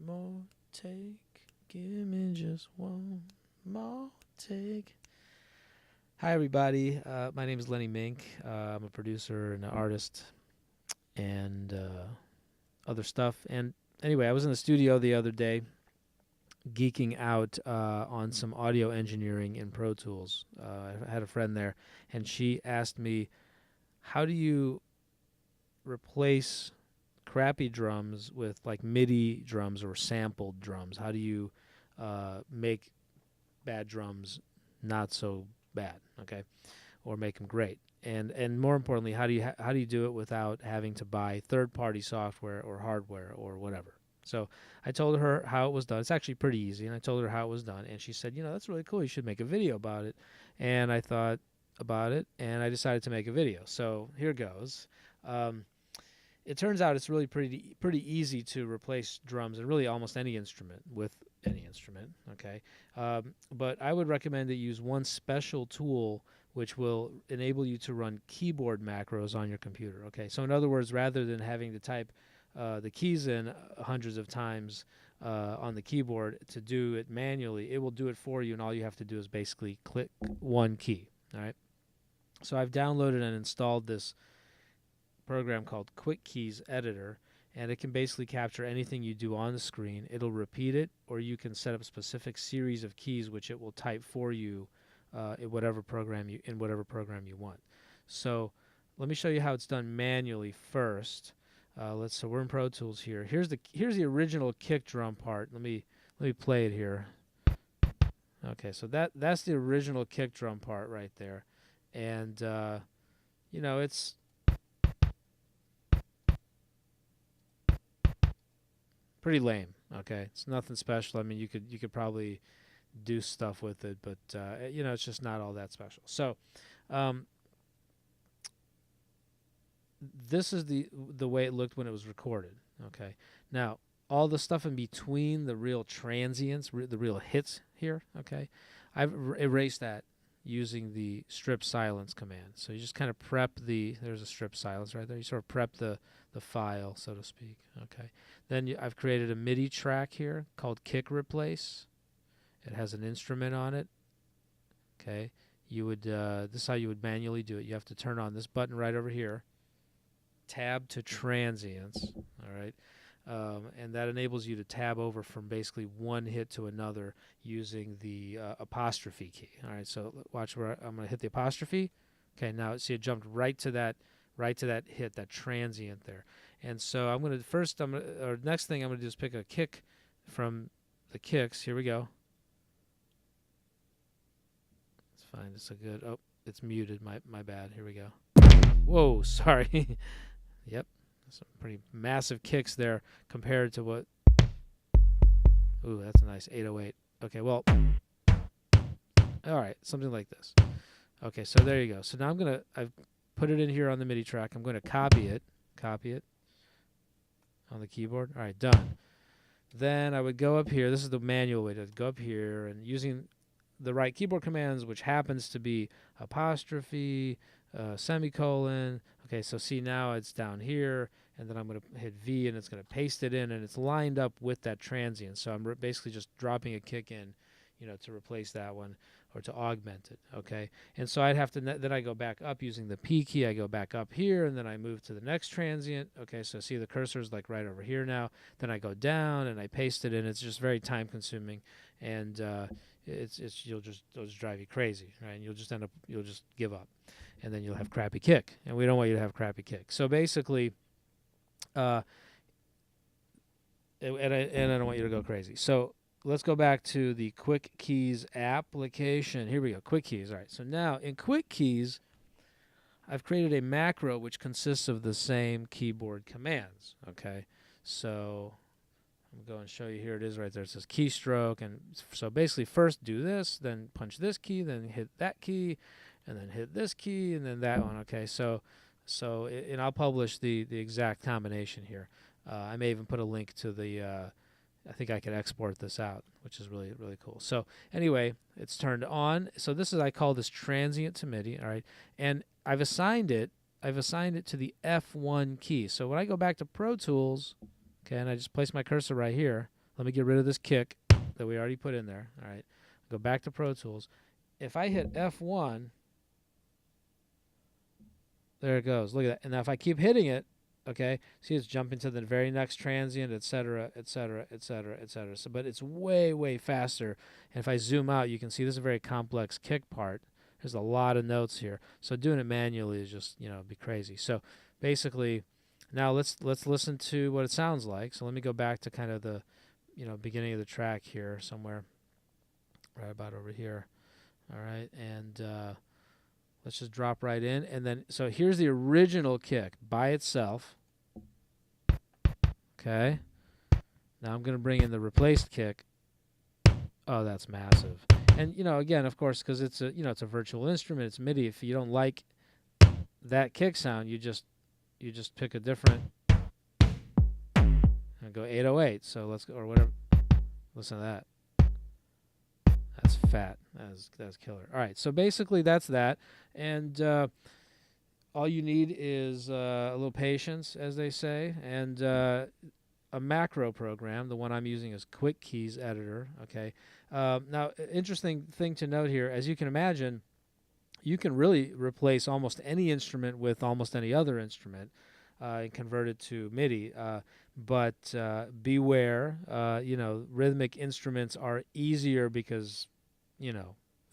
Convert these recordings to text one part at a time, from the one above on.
more take. Give me just one more take. Hi, everybody. My name is Lenny Mink. I'm a producer and an artist and other stuff. And anyway, I was in the studio the other day geeking out on some audio engineering in Pro Tools. I had a friend there, and she asked me, how do you replace crappy drums with like MIDI drums or sampled drums? How do you make bad drums not so bad, okay, or make them great? And more importantly, how do you do it without having to buy third-party software or hardware or whatever? So I told her how it was done. It's actually pretty easy, and I told her how it was done, and she said, that's really cool. You should make a video about it. And I thought about it, and I decided to make a video. So here goes. It turns out it's really pretty easy to replace drums and really almost any instrument with any instrument, okay? But I would recommend that you use one special tool which will enable you to run keyboard macros on your computer, okay? So in other words, rather than having to type the keys in hundreds of times on the keyboard to do it manually, it will do it for you, and all you have to do is basically click one key, all right? So I've downloaded and installed this program called Quick Keys Editor, and it can basically capture anything you do on the screen. It'll repeat it, or you can set up a specific series of keys which it will type for you in whatever program you want. So let me show you how it's done manually first. So we're in Pro Tools here. Here's the original kick drum part. Let me play it here. Okay, so that's the original kick drum part right there, and it's pretty lame. Okay, it's nothing special. I mean, you could probably do stuff with it, but it's just not all that special. So this is the way it looked when it was recorded. Okay, now all the stuff in between the real transients, the real hits here. Okay, I've erased that using the strip silence command. So you just kind of prep there's a strip silence right there. You sort of prep the file, so to speak. Okay. Then I've created a MIDI track here called Kick Replace. It has an instrument on it. Okay. You would this is how you would manually do it. You have to turn on this button right over here. Tab to transients. All right. And that enables you to tab over from basically one hit to another using the apostrophe key. All right, so watch where I'm going to hit the apostrophe. Okay, now see it jumped right to that hit, that transient there. And so I'm going to next thing I'm going to do is pick a kick from the kicks. Here we go. Let's find this a good. Oh, it's muted. My bad. Here we go. Whoa, sorry. Yep. Some pretty massive kicks there compared to what. Ooh, that's a nice 808. Okay, well, all right, something like this. Okay, so there you go. So now I've put it in here on the MIDI track. I'm going to copy it on the keyboard. All right, done. Then I would go up here. This is the manual way to go up here, and using the right keyboard commands, which happens to be apostrophe, semicolon. Okay, so see now it's down here, and then I'm going to hit V, and it's going to paste it in, and it's lined up with that transient. So I'm basically just dropping a kick in, to replace that one or to augment it. Okay, and so I'd have to then I go back up using the P key. I go back up here, and then I move to the next transient. Okay, so see the cursor's like right over here now. Then I go down and I paste it in. It's just very time consuming, and it'll just drive you crazy, right? And you'll just give up, and then you'll have crappy kick, and we don't want you to have crappy kick. So basically, and I don't want you to go crazy. So let's go back to the Quick Keys application. Here we go, Quick Keys. All right. So now in Quick Keys, I've created a macro which consists of the same keyboard commands. Okay. So I'm going to show you. Here it is right there. It says keystroke. And so basically first do this, then punch this key, then hit that key, and then hit this key, and then that one. Okay, and I'll publish the exact combination here. I may even put a link to I think I could export this out, which is really, really cool. So anyway, it's turned on. So I call this transient to MIDI, all right? And I've assigned it to the F1 key. So when I go back to Pro Tools, okay, and I just place my cursor right here, let me get rid of this kick that we already put in there. All right, go back to Pro Tools. If I hit F1, there it goes. Look at that. And now if I keep hitting it, okay, see it's jumping to the very next transient, et cetera, et cetera, et cetera, et cetera. So, but it's way, way faster. And if I zoom out, you can see this is a very complex kick part. There's a lot of notes here. So doing it manually is just, be crazy. So basically, now let's listen to what it sounds like. So let me go back to kind of the, beginning of the track here somewhere, right about over here. All right, and let's just drop right in. And then, so here's the original kick by itself. Okay. Now I'm going to bring in the replaced kick. Oh, that's massive. And, again, of course, because it's a, it's a virtual instrument, it's MIDI. If you don't like that kick sound, you just pick a different, and go 808. So let's go, or whatever. Listen to that. That's fat. That's killer. All right. So basically, that's that. And all you need is a little patience, as they say, and a macro program. The one I'm using is Quick Keys Editor. Okay. Now, interesting thing to note here, as you can imagine, you can really replace almost any instrument with almost any other instrument and convert it to MIDI. But beware, rhythmic instruments are easier because,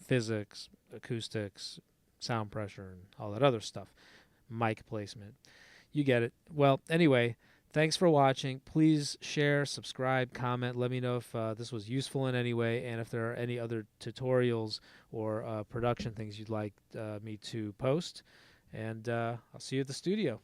physics, acoustics, sound pressure, and all that other stuff. Mic placement. You get it. Well, anyway, thanks for watching. Please share, subscribe, comment. Let me know if this was useful in any way, and if there are any other tutorials or production things you'd like me to post. And I'll see you at the studio.